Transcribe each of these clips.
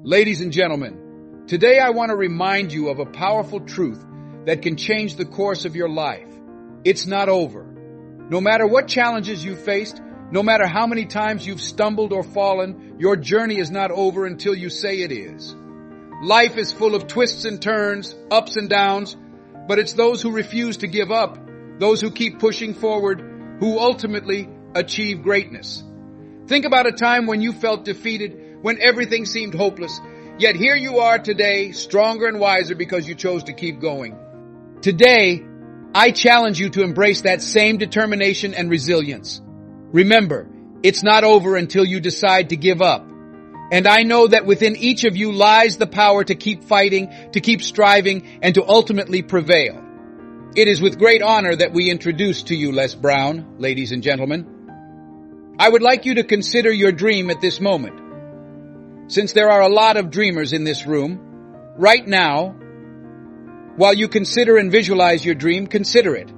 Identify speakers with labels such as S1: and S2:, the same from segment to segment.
S1: Ladies and gentlemen, today I want to remind you of a powerful truth that can change the course of your life. It's not over. No matter what challenges you've faced, no matter how many times you've stumbled or fallen, your journey is not over until you say it is. Life is full of twists and turns, ups and downs, but it's those who refuse to give up, those who keep pushing forward, who ultimately achieve greatness. Think about a time when you felt defeated, when everything seemed hopeless, yet here you are today, stronger and wiser because you chose to keep going. Today, I challenge you to embrace that same determination and resilience. Remember, it's not over until you decide to give up. And I know that within each of you lies the power to keep fighting, to keep striving, and to ultimately prevail. It is with great honor that we introduce to you Les Brown, ladies and gentlemen. I would like you to consider your dream at this moment. Since there are a lot of dreamers in this room, right now, while you consider and visualize your dream, consider it.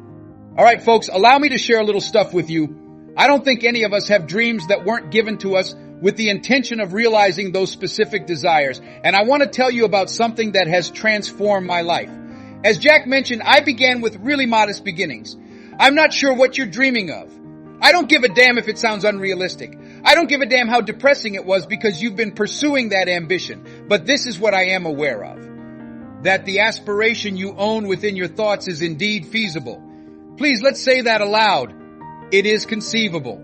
S1: All right, folks, allow me to share a little stuff with you. I don't think any of us have dreams that weren't given to us with the intention of realizing those specific desires. And I want to tell you about something that has transformed my life. As Jack mentioned, I began with really modest beginnings. I'm not sure what you're dreaming of. I don't give a damn if it sounds unrealistic. I don't give a damn how depressing it was because you've been pursuing that ambition. But this is what I am aware of. That the aspiration you own within your thoughts is indeed feasible. Please, let's say that aloud. It is conceivable.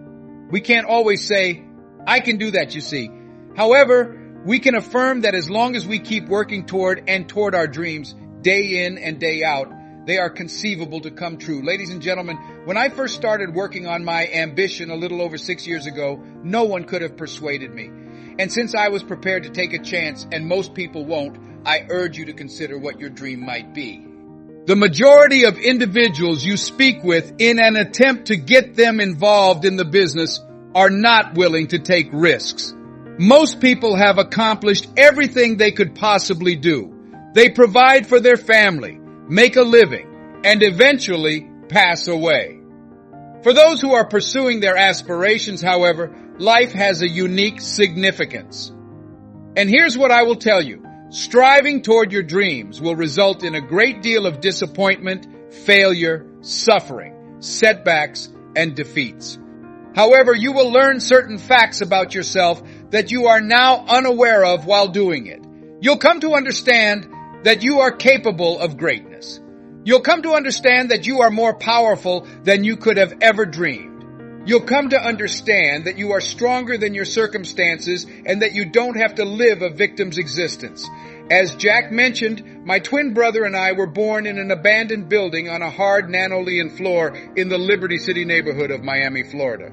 S1: We can't always say, I can do that, you see. However, we can affirm that as long as we keep working toward our dreams, day in and day out, they are conceivable to come true. Ladies and gentlemen, when I first started working on my ambition a little over 6 years ago, no one could have persuaded me. And since I was prepared to take a chance, and most people won't, I urge you to consider what your dream might be. The majority of individuals you speak with in an attempt to get them involved in the business are not willing to take risks. Most people have accomplished everything they could possibly do. They provide for their family, make a living, and eventually pass away. For those who are pursuing their aspirations, however, life has a unique significance. And here's what I will tell you. Striving toward your dreams will result in a great deal of disappointment, failure, suffering, setbacks, and defeats. However, you will learn certain facts about yourself that you are now unaware of while doing it. You'll come to understand that you are capable of greatness. You'll come to understand that you are more powerful than you could have ever dreamed. You'll come to understand that you are stronger than your circumstances and that you don't have to live a victim's existence. As Jack mentioned, my twin brother and I were born in an abandoned building on a hard nanolean floor in the Liberty City neighborhood of Miami, Florida.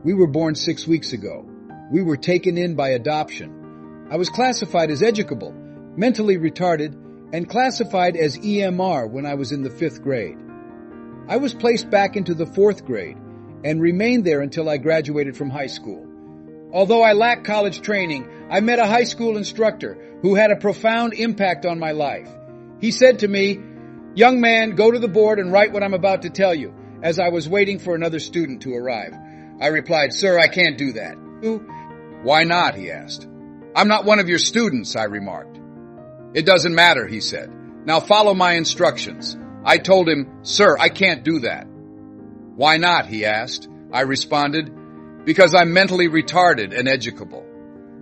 S1: We were born 6 weeks ago. We were taken in by adoption. I was classified as educable, mentally retarded, and classified as EMR when I was in the 5th grade. I was placed back into the 4th grade and remained there until I graduated from high school. Although I lacked college training, I met a high school instructor who had a profound impact on my life. He said to me, "Young man, go to the board and write what I'm about to tell you," as I was waiting for another student to arrive. I replied, "Sir, I can't do that." "Why not?" he asked. "I'm not one of your students," I remarked. "It doesn't matter," he said. "Now follow my instructions." I told him, "Sir, I can't do that." "Why not?" he asked. I responded, "Because I'm mentally retarded and educable."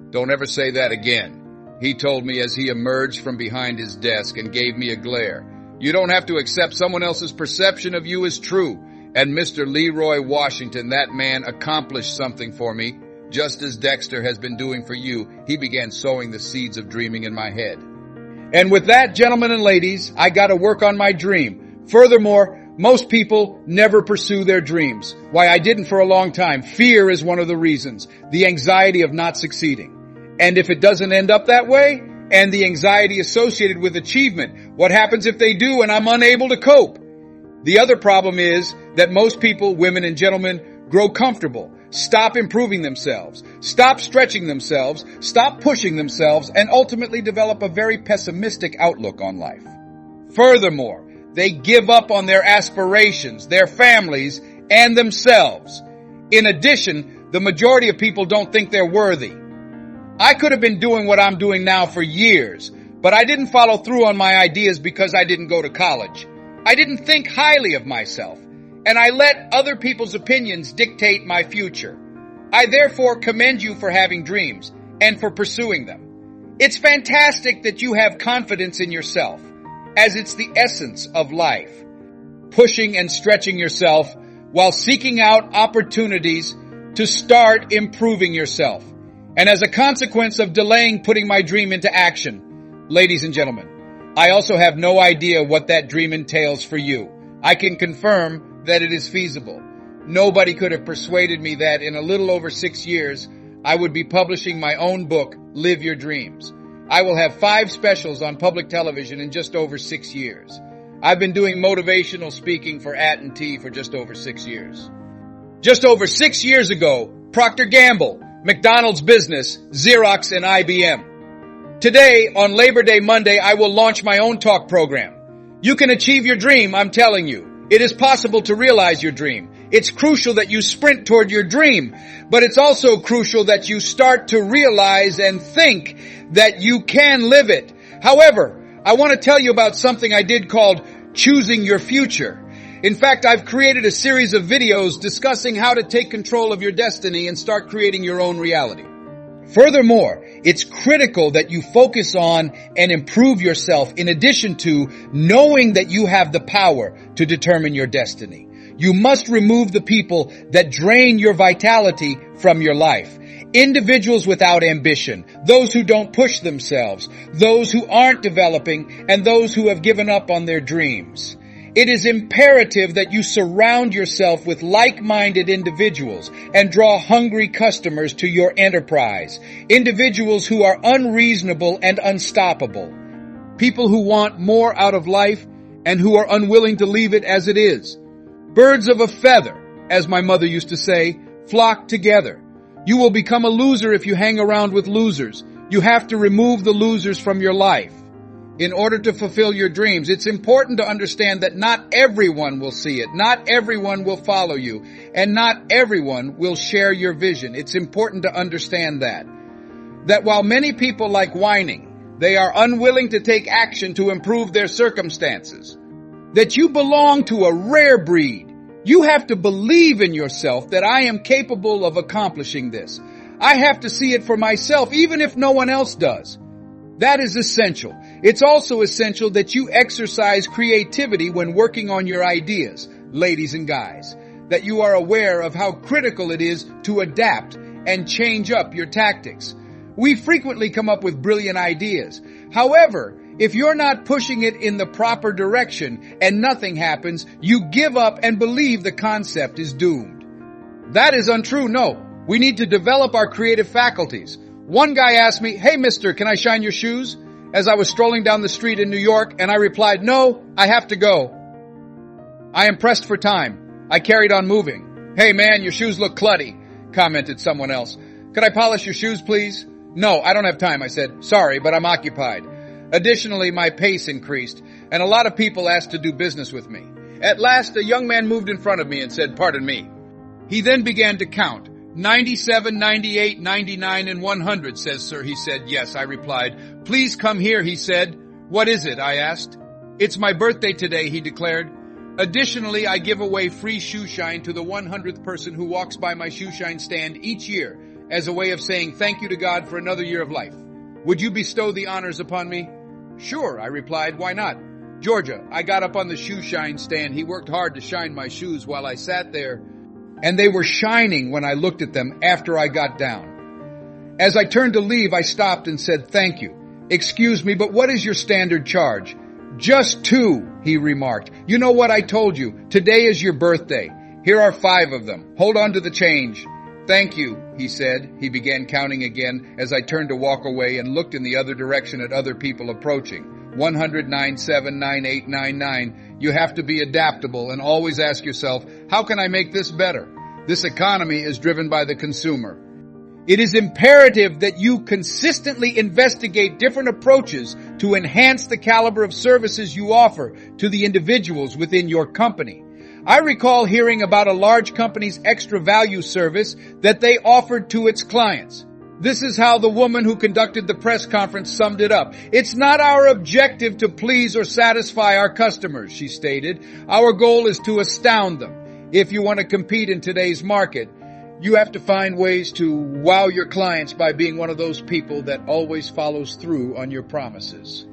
S1: "Don't ever say that again," he told me as he emerged from behind his desk and gave me a glare. "You don't have to accept someone else's perception of you as true." And Mr. Leroy Washington, that man, accomplished something for me. Just as Dexter has been doing for you, he began sowing the seeds of dreaming in my head. And with that, gentlemen and ladies, I got to work on my dream. Furthermore, most people never pursue their dreams. Why, I didn't for a long time. Fear is one of the reasons. The anxiety of not succeeding. And if it doesn't end up that way, and the anxiety associated with achievement, what happens if they do and I'm unable to cope? The other problem is that most people, women and gentlemen, grow comfortable, stop improving themselves, stop stretching themselves, stop pushing themselves, and ultimately develop a very pessimistic outlook on life. Furthermore, they give up on their aspirations, their families, and themselves. In addition, the majority of people don't think they're worthy. I could have been doing what I'm doing now for years, but I didn't follow through on my ideas because I didn't go to college. I didn't think highly of myself, and I let other people's opinions dictate my future. I therefore commend you for having dreams and for pursuing them. It's fantastic that you have confidence in yourself, as it's the essence of life. Pushing and stretching yourself while seeking out opportunities to start improving yourself. And as a consequence of delaying putting my dream into action, ladies and gentlemen, I also have no idea what that dream entails for you. I can confirm that it is feasible. Nobody could have persuaded me that in a little over 6 years, I would be publishing my own book, Live Your Dreams. I will have 5 specials on public television in just over 6 years. I've been doing motivational speaking for @&T for just over 6 years. Just over 6 years ago, Procter & Gamble, McDonald's business, Xerox, and IBM. Today, on Labor Day Monday, I will launch my own talk program. You can achieve your dream, I'm telling you. It is possible to realize your dream. It's crucial that you sprint toward your dream, but it's also crucial that you start to realize and think that you can live it. However, I want to tell you about something I did called choosing your future. In fact, I've created a series of videos discussing how to take control of your destiny and start creating your own reality. Furthermore, it's critical that you focus on and improve yourself in addition to knowing that you have the power to determine your destiny. You must remove the people that drain your vitality from your life. Individuals without ambition, those who don't push themselves, those who aren't developing, and those who have given up on their dreams. It is imperative that you surround yourself with like-minded individuals and draw hungry customers to your enterprise. Individuals who are unreasonable and unstoppable. People who want more out of life and who are unwilling to leave it as it is. Birds of a feather, as my mother used to say, flock together. You will become a loser if you hang around with losers. You have to remove the losers from your life. In order to fulfill your dreams, it's important to understand that not everyone will see it, not everyone will follow you, and not everyone will share your vision. It's important to understand that while many people like whining, they are unwilling to take action to improve their circumstances. That you belong to a rare breed. You have to believe in yourself that I am capable of accomplishing this. I have to see it for myself, even if no one else does. That is essential. It's also essential that you exercise creativity when working on your ideas, ladies and guys. That you are aware of how critical it is to adapt and change up your tactics. We frequently come up with brilliant ideas. However, if you're not pushing it in the proper direction and nothing happens, you give up and believe the concept is doomed. That is untrue. No, we need to develop our creative faculties. One guy asked me, "Hey, mister, can I shine your shoes?" as I was strolling down the street in New York, and I replied, "No, I have to go. I am pressed for time." I carried on moving. "Hey, man, your shoes look clutty," commented someone else. "Could I polish your shoes, please?" "No, I don't have time," I said. "Sorry, but I'm occupied." Additionally, my pace increased, and a lot of people asked to do business with me. At last, a young man moved in front of me and said, "Pardon me." He then began to count. 97, 98, 99, and 100, says sir, he said. "Yes," I replied. "Please come here," he said. "What is it?" I asked. "It's my birthday today," he declared. Additionally, I give away free shoe shine to the 100th person who walks by my shoe shine stand each year as a way of saying thank you to God for another year of life. Would you bestow the honors upon me? "Sure," I replied. "Why not?" "Georgia, I got up on the shoe shine stand. He worked hard to shine my shoes while I sat there, and they were shining when I looked at them after I got down. As I turned to leave, I stopped and said, "Thank you. Excuse me, but what is your standard charge?" "Just 2, he remarked. "You know what I told you? Today is your birthday. Here are 5 of them. Hold on to the change." "Thank you," he said. He began counting again as I turned to walk away and looked in the other direction at other people approaching. 100, 97, 98, 99. You have to be adaptable and always ask yourself, how can I make this better? This economy is driven by the consumer. It is imperative that you consistently investigate different approaches to enhance the caliber of services you offer to the individuals within your company. I recall hearing about a large company's extra value service that they offered to its clients. This is how the woman who conducted the press conference summed it up. It's not our objective to please or satisfy our customers, she stated. Our goal is to astound them. If you want to compete in today's market, you have to find ways to wow your clients by being one of those people that always follows through on your promises.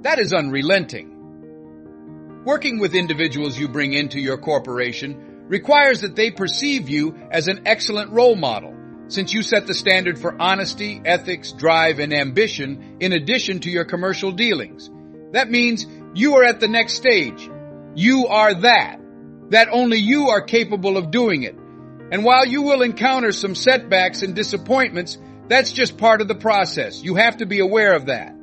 S1: That is unrelenting. Working with individuals you bring into your corporation requires that they perceive you as an excellent role model, since you set the standard for honesty, ethics, drive, and ambition in addition to your commercial dealings. That means you are at the next stage. You are that only you are capable of doing it. And while you will encounter some setbacks and disappointments, that's just part of the process. You have to be aware of that.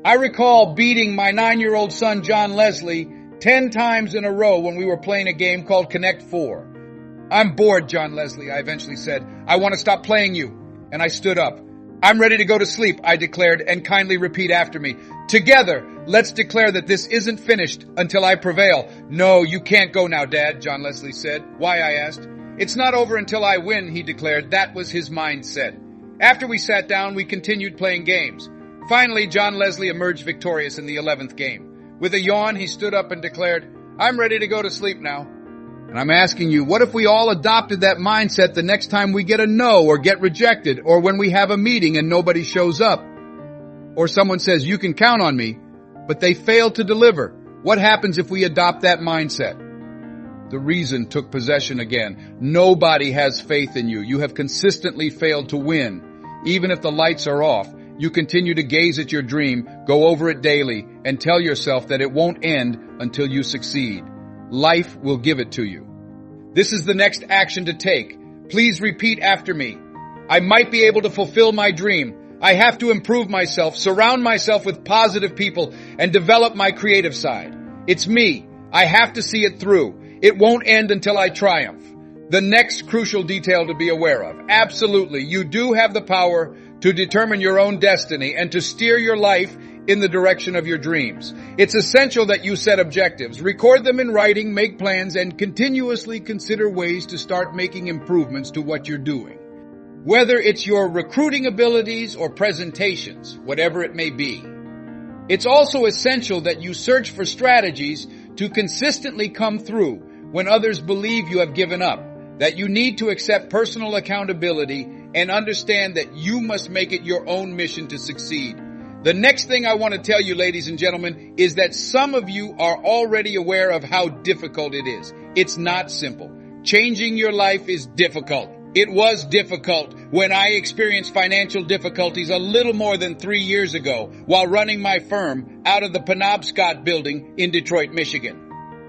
S1: I recall beating my 9-year-old son, John Leslie, 10 times in a row when we were playing a game called Connect 4. I'm bored, John Leslie, I eventually said. I want to stop playing you. And I stood up. I'm ready to go to sleep, I declared, and kindly repeat after me. Together, let's declare that this isn't finished until I prevail. No, you can't go now, Dad, John Leslie said. Why, I asked. It's not over until I win, he declared. That was his mindset. After we sat down, we continued playing games. Finally, John Leslie emerged victorious in the 11th game. With a yawn, he stood up and declared, I'm ready to go to sleep now. And I'm asking you, what if we all adopted that mindset the next time we get a no or get rejected, or when we have a meeting and nobody shows up? Or someone says, you can count on me, but they fail to deliver. What happens if we adopt that mindset? The reason took possession again. Nobody has faith in you. You have consistently failed to win. Even if the lights are off, you continue to gaze at your dream, go over it daily, and tell yourself that it won't end until you succeed. Life will give it to you. This is the next action to take. Please repeat after me. I might be able to fulfill my dream. I have to improve myself, surround myself with positive people, and develop my creative side. It's me. I have to see it through. It won't end until I triumph. The next crucial detail to be aware of. Absolutely, you do have the power to determine your own destiny and to steer your life in the direction of your dreams. It's essential that you set objectives, record them in writing, make plans, and continuously consider ways to start making improvements to what you're doing. Whether it's your recruiting abilities or presentations, whatever it may be. It's also essential that you search for strategies to consistently come through when others believe you have given up, that you need to accept personal accountability and understand that you must make it your own mission to succeed. The next thing I want to tell you, ladies and gentlemen, is that some of you are already aware of how difficult it is. It's not simple. Changing your life is difficult. It was difficult when I experienced financial difficulties a little more than 3 years ago while running my firm out of the Penobscot building in Detroit, Michigan.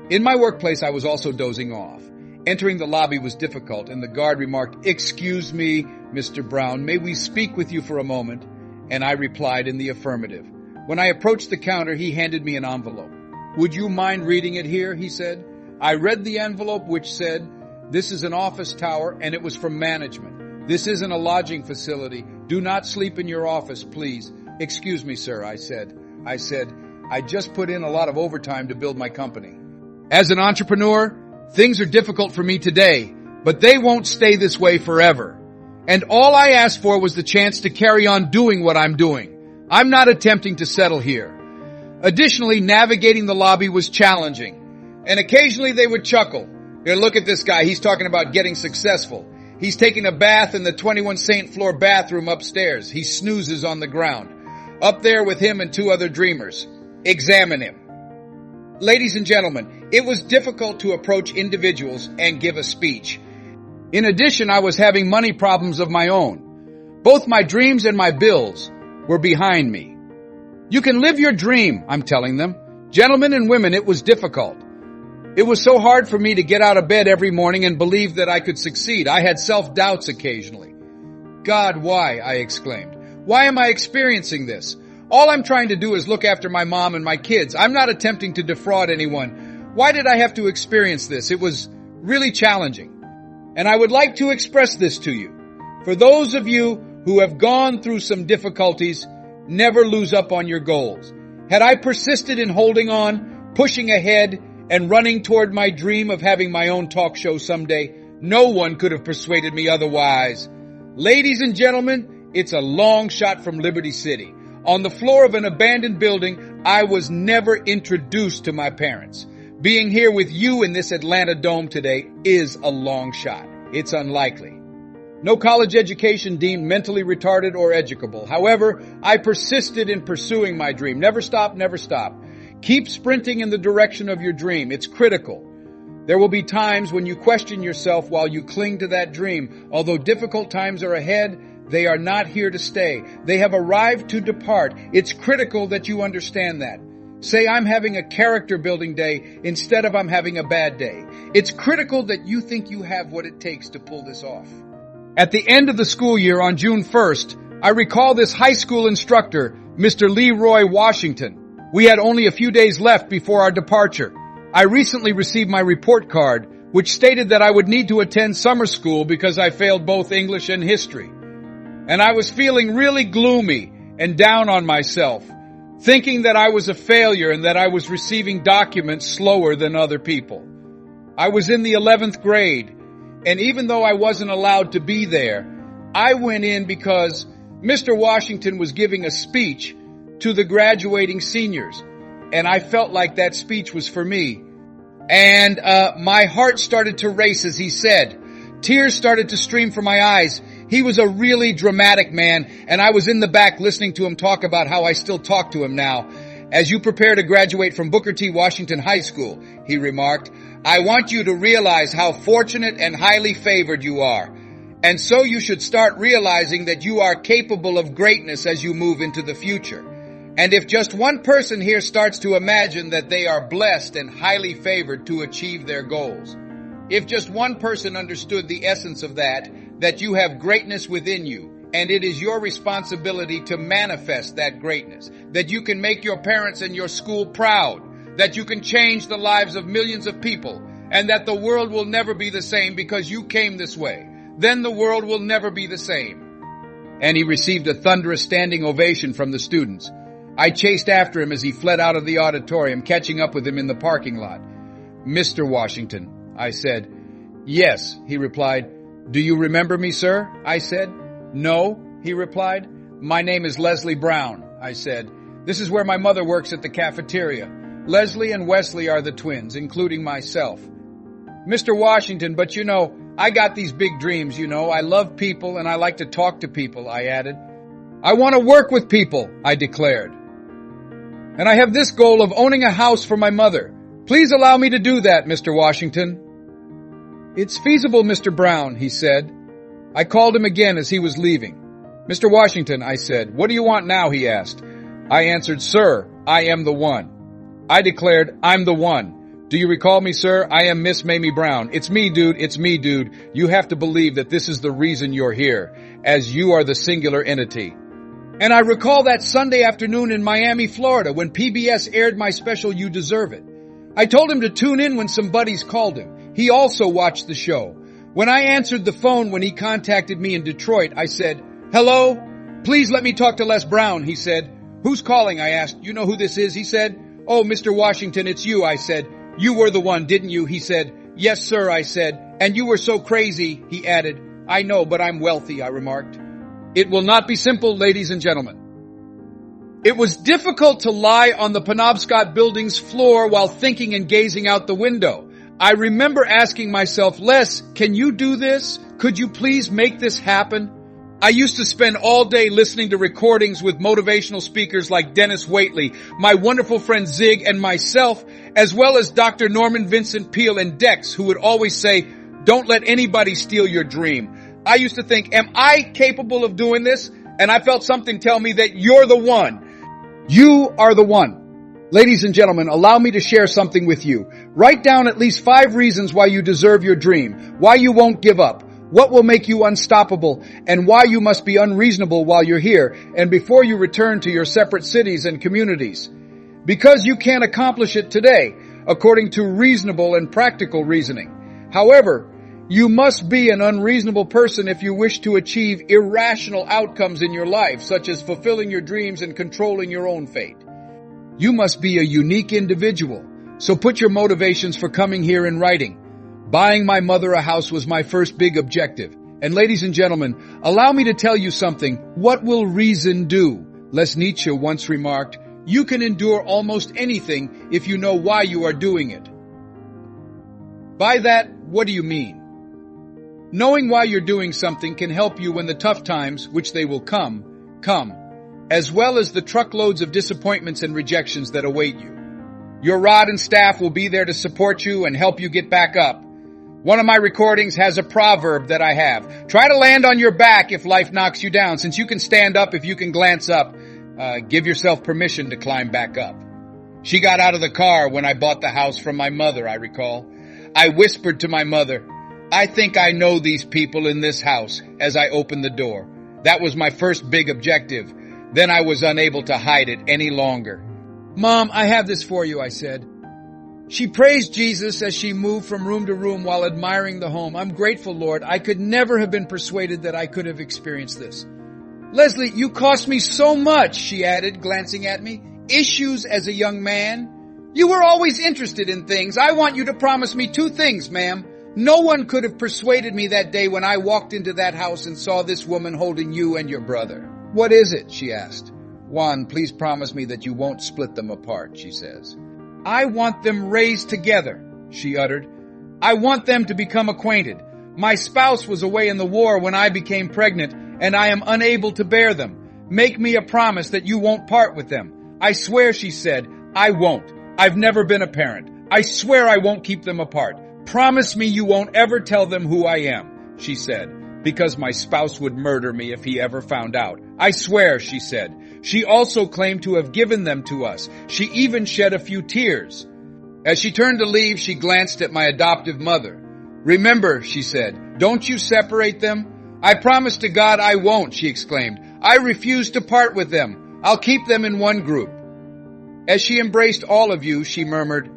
S1: In my workplace, I was also dozing off. Entering the lobby was difficult, and the guard remarked, "Excuse me, Mr. Brown, may we speak with you for a moment?" And I replied in the affirmative. When I approached the counter, he handed me an envelope. "Would you mind reading it here?" he said. I read the envelope, which said, "This is an office tower, and it was from management. This isn't a lodging facility. Do not sleep in your office, please." "Excuse me, sir," I said, "I just put in a lot of overtime to build my company." As an entrepreneur, things are difficult for me today, but they won't stay this way forever. And all I asked for was the chance to carry on doing what I'm doing. I'm not attempting to settle here. Additionally, navigating the lobby was challenging. And occasionally they would chuckle. "Here, look at this guy. He's talking about getting successful. He's taking a bath in the 21 St. Floor bathroom upstairs. He snoozes on the ground. Up there with him and 2 other dreamers. Examine him." Ladies and gentlemen, it was difficult to approach individuals and give a speech. In addition, I was having money problems of my own. Both my dreams and my bills were behind me. "You can live your dream," I'm telling them. Gentlemen and women, it was difficult. It was so hard for me to get out of bed every morning and believe that I could succeed. I had self-doubts occasionally. "God, why?" I exclaimed. "Why am I experiencing this? All I'm trying to do is look after my mom and my kids. I'm not attempting to defraud anyone. Why did I have to experience this? It was really challenging. And I would like to express this to you. For those of you who have gone through some difficulties, never lose up on your goals. Had I persisted in holding on, pushing ahead, and running toward my dream of having my own talk show someday, no one could have persuaded me otherwise. Ladies and gentlemen, It's a long shot from Liberty City. On the floor of an abandoned building, I was never introduced to my parents. Being here with you in this Atlanta Dome today is a long shot. It's unlikely. No college education deemed mentally retarded or educable. However, I persisted in pursuing my dream. Never stop, never stop. Keep sprinting in the direction of your dream. It's critical. There will be times when you question yourself while you cling to that dream. Although difficult times are ahead, they are not here to stay. They have arrived to depart. It's critical that you understand that. Say, I'm having a character building day instead of I'm having a bad day. It's critical that you think you have what it takes to pull this off. At the end of the school year on June 1st, I recall this high school instructor, Mr. Leroy Washington. We had only a few days left before our departure. I recently received my report card, which stated that I would need to attend summer school because I failed both English and history. And I was feeling really gloomy and down on myself, thinking that I was a failure and that I was receiving documents slower than other people. I was in the 11th grade, and even though I wasn't allowed to be there, I went in because Mr. Washington was giving a speech to the graduating seniors, and I felt like that speech was for me. And my heart started to race as he said. Tears started to stream from my eyes. He was a really dramatic man, and I was in the back listening to him talk about how I still talk to him now. As you prepare to graduate from Booker T. Washington High School, he remarked, I want you to realize how fortunate and highly favored you are. And so you should start realizing that you are capable of greatness as you move into the future. And if just one person here starts to imagine that they are blessed and highly favored to achieve their goals, if just one person understood the essence of that you have greatness within you, and it is your responsibility to manifest that greatness, that you can make your parents and your school proud, that you can change the lives of millions of people, and that the world will never be the same because you came this way, then the world will never be the same. And he received a thunderous standing ovation from the students. I chased after him as he fled out of the auditorium, catching up with him in the parking lot. Mr. Washington, I said. Yes, he replied. Do you remember me, sir? I said. No, he replied. My name is Leslie Brown, I said. This is where my mother works at the cafeteria. Leslie and Wesley are the twins, including myself. Mr. Washington, but I got these big dreams, I love people and I like to talk to people, I added. I want to work with people, I declared. And I have this goal of owning a house for my mother. Please allow me to do that, Mr. Washington. It's feasible, Mr. Brown, he said. I called him again as he was leaving. Mr. Washington, I said, what do you want now, he asked. I answered, sir, I am the one. I declared, I'm the one. Do you recall me, sir? I am Miss Mamie Brown. It's me, dude. It's me, dude. You have to believe that this is the reason you're here, as you are the singular entity. And I recall that Sunday afternoon in Miami, Florida, when PBS aired my special You Deserve It. I told him to tune in when some buddies called him. He also watched the show. When I answered the phone when he contacted me in Detroit, I said, hello? Please let me talk to Les Brown, he said. Who's calling? I asked. You know who this is? He said. Oh, Mr. Washington, it's you, I said. You were the one, didn't you? He said. Yes, sir, I said. And you were so crazy, he added. I know, but I'm wealthy, I remarked. It will not be simple, ladies and gentlemen. It was difficult to lie on the Penobscot building's floor while thinking and gazing out the window. I remember asking myself, Les, can you do this? Could you please make this happen? I used to spend all day listening to recordings with motivational speakers like Dennis Waitley, my wonderful friend Zig, and myself, as well as Dr. Norman Vincent Peale and Dex, who would always say, don't let anybody steal your dream. I used to think, am I capable of doing this? And I felt something tell me that you're the one. You are the one. Ladies and gentlemen, allow me to share something with you. Write down at least 5 reasons why you deserve your dream, why you won't give up, what will make you unstoppable, and why you must be unreasonable while you're here and before you return to your separate cities and communities. Because you can't accomplish it today, according to reasonable and practical reasoning. However, you must be an unreasonable person if you wish to achieve irrational outcomes in your life, such as fulfilling your dreams and controlling your own fate. You must be a unique individual, so put your motivations for coming here in writing. Buying my mother a house was my first big objective, And ladies and gentlemen, allow me to tell you something. What will reason do? Les Nietzsche once remarked, you can endure almost anything if you know why you are doing it. By that, what do you mean? Knowing why you're doing something can help you when the tough times, which they will come, as well as the truckloads of disappointments and rejections that await you. Your rod and staff will be there to support you and help you get back up. One of my recordings has a proverb that I have. Try to land on your back if life knocks you down. Since you can stand up if you can glance up, give yourself permission to climb back up. She got out of the car when I bought the house from my mother, I recall. I whispered to my mother, I think I know these people in this house, as I opened the door. That was my first big objective. Then I was unable to hide it any longer. Mom, I have this for you, I said. She praised Jesus as she moved from room to room while admiring the home. I'm grateful, Lord. I could never have been persuaded that I could have experienced this. Leslie, you cost me so much, she added, glancing at me. Issues as a young man. You were always interested in things. I want you to promise me 2 things, ma'am. No one could have persuaded me that day when I walked into that house and saw this woman holding you and your brother. What is it? She asked. Juan, please promise me that you won't split them apart, she says. I want them raised together, she uttered. I want them to become acquainted. My spouse was away in the war when I became pregnant, and I am unable to bear them. Make me a promise that you won't part with them. I swear, she said, I won't. I've never been a parent. I swear I won't keep them apart. Promise me you won't ever tell them who I am, she said, because my spouse would murder me if he ever found out. I swear, she said. She also claimed to have given them to us. She even shed a few tears. As she turned to leave, she glanced at my adoptive mother. Remember, she said, don't you separate them? I promise to God I won't, she exclaimed. I refuse to part with them. I'll keep them in one group. As she embraced all of you, she murmured,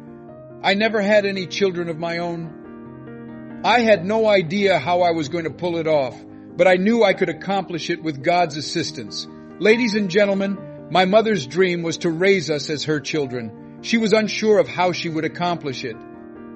S1: I never had any children of my own. I had no idea how I was going to pull it off, but I knew I could accomplish it with God's assistance. Ladies and gentlemen, my mother's dream was to raise us as her children. She was unsure of how she would accomplish it.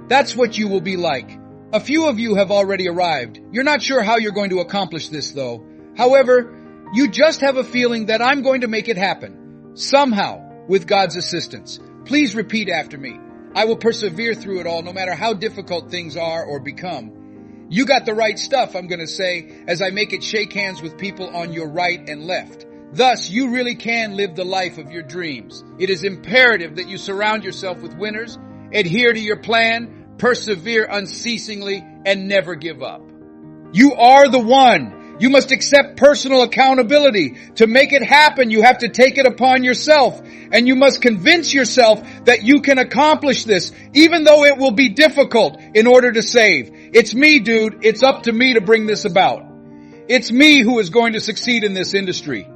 S1: That's what you will be like. A few of you have already arrived. You're not sure how you're going to accomplish this, though. However, you just have a feeling that I'm going to make it happen. Somehow, with God's assistance. Please repeat after me. I will persevere through it all, no matter how difficult things are or become. You got the right stuff, I'm going to say, as I make it shake hands with people on your right and left. Thus, you really can live the life of your dreams. It is imperative that you surround yourself with winners, adhere to your plan, persevere unceasingly, and never give up. You are the one. You must accept personal accountability. To make it happen, you have to take it upon yourself, and you must convince yourself that you can accomplish this, even though it will be difficult, in order to save. It's me, dude. It's up to me to bring this about. It's me who is going to succeed in this industry.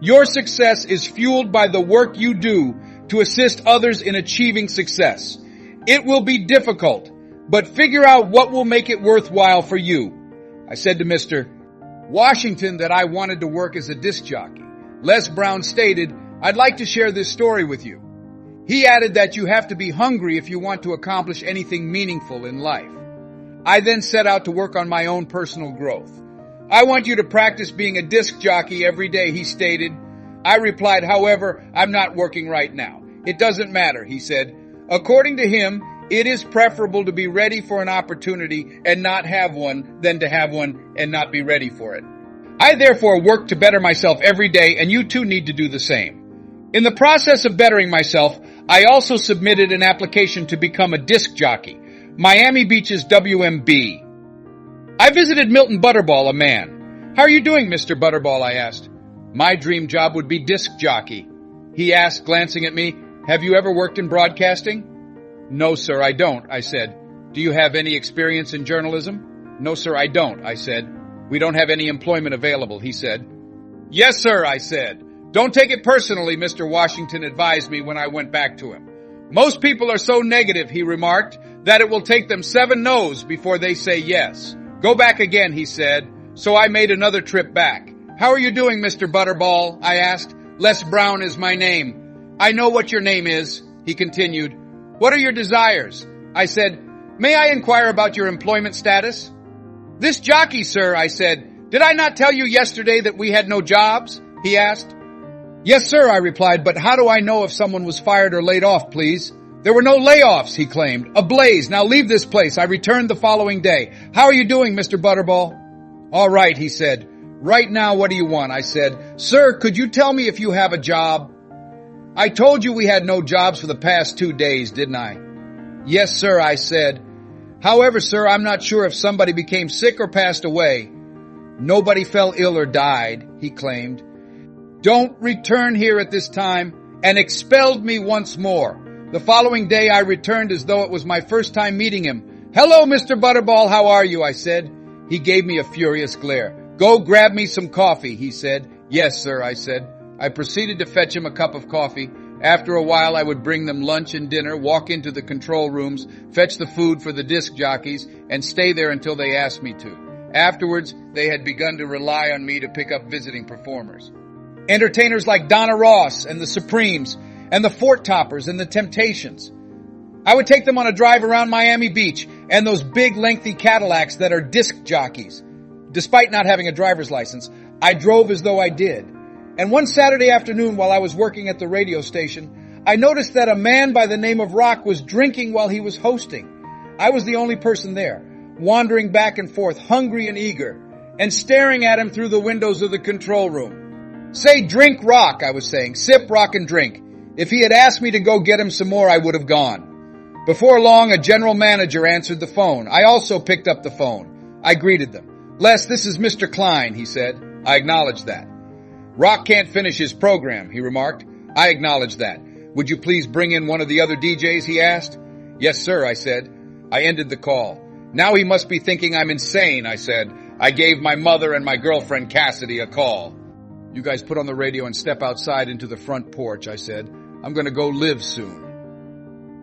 S1: Your success is fueled by the work you do to assist others in achieving success. It will be difficult, but figure out what will make it worthwhile for you. I said to Mr. Washington that I wanted to work as a disc jockey. Les Brown stated, I'd like to share this story with you. He added that you have to be hungry if you want to accomplish anything meaningful in life. I then set out to work on my own personal growth. I want you to practice being a disc jockey every day, he stated. I replied, however, I'm not working right now. It doesn't matter, he said. According to him, it is preferable to be ready for an opportunity and not have one than to have one and not be ready for it. I therefore work to better myself every day, and you too need to do the same. In the process of bettering myself, I also submitted an application to become a disc jockey, Miami Beach's WMB. I visited Milton Butterball, a man. How are you doing, Mr. Butterball? I asked. My dream job would be disc jockey. He asked, glancing at me, have you ever worked in broadcasting? No, sir, I don't, I said. Do you have any experience in journalism? No, sir, I don't, I said. We don't have any employment available, he said. Yes, sir, I said. Don't take it personally, Mr. Washington advised me when I went back to him. Most people are so negative, he remarked, that it will take them 7 no's before they say yes. Go back again, he said. So I made another trip back. How are you doing, Mr. Butterball? I asked. Les Brown is my name. I know what your name is, he continued. What are your desires? I said, may I inquire about your employment status? "This jockey, sir," I said. "Did I not tell you yesterday that we had no jobs?" he asked. "Yes, sir," I replied, "but how do I know if someone was fired or laid off, please?" "There were no layoffs," he claimed. "Ablaze. Now leave this place. I returned the following day. How are you doing, Mr. Butterball?" "All right," he said. "Right now, what do you want?" I said. "Sir, could you tell me if you have a job?" "I told you we had no jobs for the past 2 days, didn't I?" "Yes, sir," I said. "However, sir, I'm not sure if somebody became sick or passed away." "Nobody fell ill or died," he claimed. "Don't return here at this time," and expelled me once more. The following day I returned as though it was my first time meeting him. "Hello, Mr. Butterball, how are you?" I said. He gave me a furious glare. "Go grab me some coffee," he said. "Yes, sir," I said. I proceeded to fetch him a cup of coffee. After a while I would bring them lunch and dinner, walk into the control rooms, fetch the food for the disc jockeys, and stay there until they asked me to. Afterwards, they had begun to rely on me to pick up visiting performers. Entertainers like Donna Ross and the Supremes and the Fort Toppers and the Temptations. I would take them on a drive around Miami Beach and those big lengthy Cadillacs that are disc jockeys. Despite not having a driver's license, I drove as though I did. And one Saturday afternoon while I was working at the radio station, I noticed that a man by the name of Rock was drinking while he was hosting. I was the only person there, wandering back and forth, hungry and eager, and staring at him through the windows of the control room. "Say, drink Rock," I was saying. "Sip, rock, and drink." If he had asked me to go get him some more, I would have gone. Before long, a general manager answered the phone. I also picked up the phone. I greeted them. "Les, this is Mr. Klein," he said. I acknowledged that. "Rock can't finish his program," he remarked. I acknowledged that. "Would you please bring in one of the other DJs?" he asked. "Yes, sir," I said. I ended the call. "Now he must be thinking I'm insane," I said. I gave my mother and my girlfriend Cassidy a call. "You guys put on the radio and step outside into the front porch," I said. "I'm going to go live soon."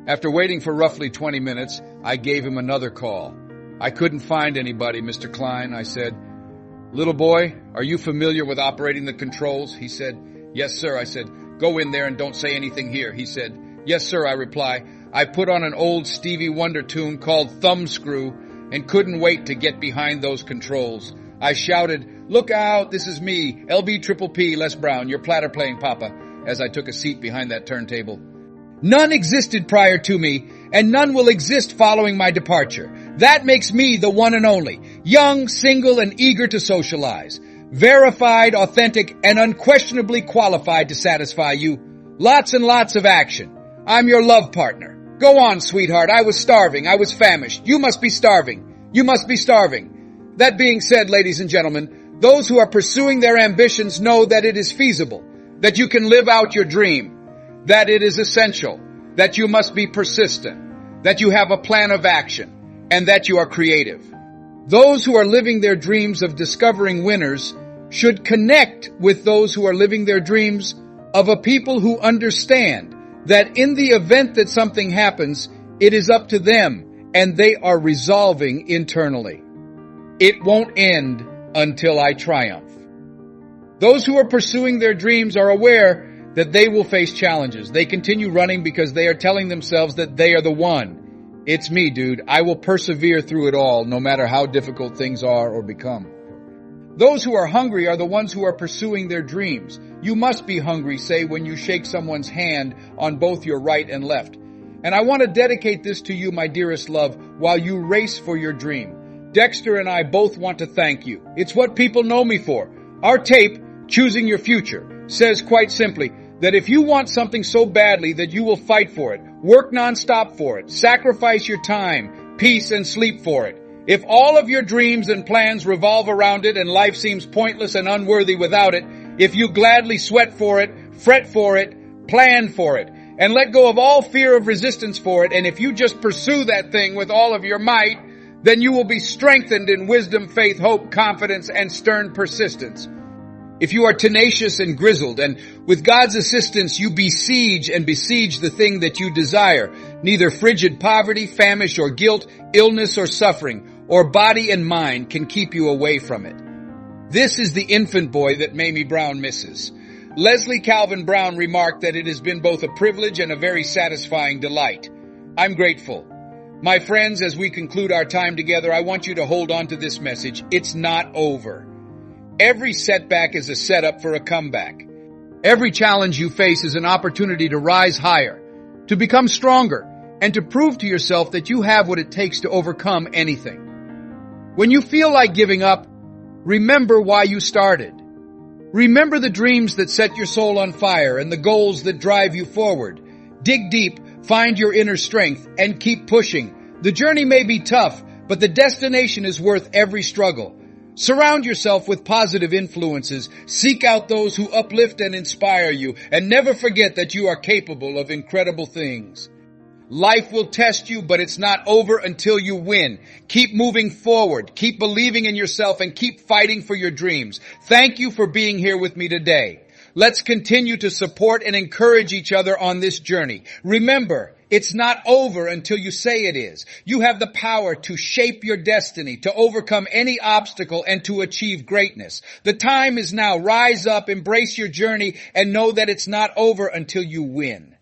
S1: After waiting for roughly 20 minutes, I gave him another call. "I couldn't find anybody, Mr. Klein," I said. "Little boy, are you familiar with operating the controls?" He said. "Yes, sir," I said. "Go in there and don't say anything here." He said. "Yes, sir," I reply. I put on an old Stevie Wonder tune called Thumbscrew and couldn't wait to get behind those controls. I shouted, "Look out, this is me, LB Triple P, Les Brown, your platter playing papa," as I took a seat behind that turntable. None existed prior to me, and none will exist following my departure. That makes me the one and only, young, single, and eager to socialize, verified, authentic, and unquestionably qualified to satisfy you. Lots and lots of action. I'm your love partner. Go on, sweetheart. I was starving. I was famished. You must be starving. You must be starving. That being said, ladies and gentlemen, those who are pursuing their ambitions know that it is feasible, that you can live out your dream, that it is essential, that you must be persistent, that you have a plan of action, and that you are creative. Those who are living their dreams of discovering winners should connect with those who are living their dreams of a people who understand that in the event that something happens, it is up to them and they are resolving internally. It won't end until I triumph. Those who are pursuing their dreams are aware that they will face challenges. They continue running because they are telling themselves that they are the one. It's me, dude. I will persevere through it all, no matter how difficult things are or become. Those who are hungry are the ones who are pursuing their dreams. You must be hungry, say, when you shake someone's hand on both your right and left. And I want to dedicate this to you, my dearest love, while you race for your dream. Dexter and I both want to thank you. It's what people know me for. Our tape, Choosing Your Future, says quite simply that if you want something so badly that you will fight for it, work nonstop for it, sacrifice your time, peace, and sleep for it. If all of your dreams and plans revolve around it and life seems pointless and unworthy without it, if you gladly sweat for it, fret for it, plan for it, and let go of all fear of resistance for it, and if you just pursue that thing with all of your might, then you will be strengthened in wisdom, faith, hope, confidence, and stern persistence. If you are tenacious and grizzled, and with God's assistance you besiege the thing that you desire, neither frigid poverty, famish, or guilt, illness, or suffering, or body and mind can keep you away from it. This is the infant boy that Mamie Brown misses. Leslie Calvin Brown remarked that it has been both a privilege and a very satisfying delight. I'm grateful. My friends, as we conclude our time together, I want you to hold on to this message. It's not over. Every setback is a setup for a comeback. Every challenge you face is an opportunity to rise higher, to become stronger, and to prove to yourself that you have what it takes to overcome anything. When you feel like giving up, remember why you started. Remember the dreams that set your soul on fire and the goals that drive you forward. Dig deep, find your inner strength, and keep pushing. The journey may be tough, but the destination is worth every struggle. Surround yourself with positive influences. Seek out those who uplift and inspire you, and never forget that you are capable of incredible things. Life will test you, but it's not over until you win. Keep moving forward, keep believing in yourself, and keep fighting for your dreams. Thank you for being here with me today. Let's continue to support and encourage each other on this journey. Remember, it's not over until you say it is. You have the power to shape your destiny, to overcome any obstacle, and to achieve greatness. The time is now. Rise up, embrace your journey, and know that it's not over until you win.